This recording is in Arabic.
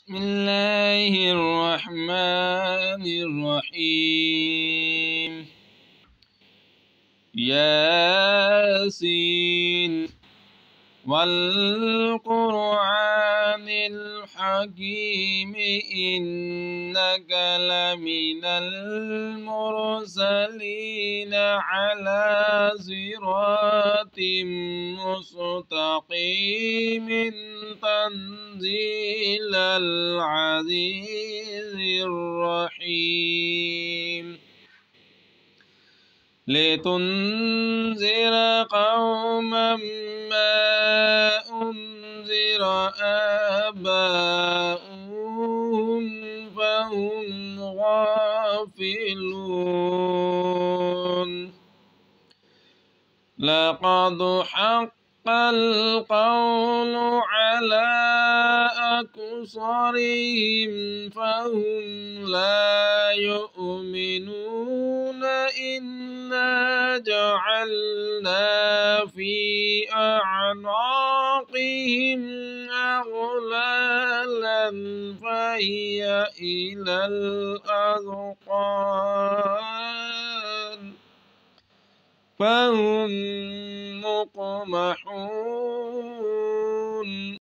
بسم الله الرحمن الرحيم. ياسين والقرآن الحكيم إنك لمن المرسلين على صراط مستقيم تنزيل العزيز الرحيم. لتنذر قوما ما أنذر آباؤهم فهم غافلون. لقد حق القول على أكثرهم فهم لا يؤمنون. إنا جعلنا في أعناقهم أغلالا فهي إلى الأذقان فهم مقمحون.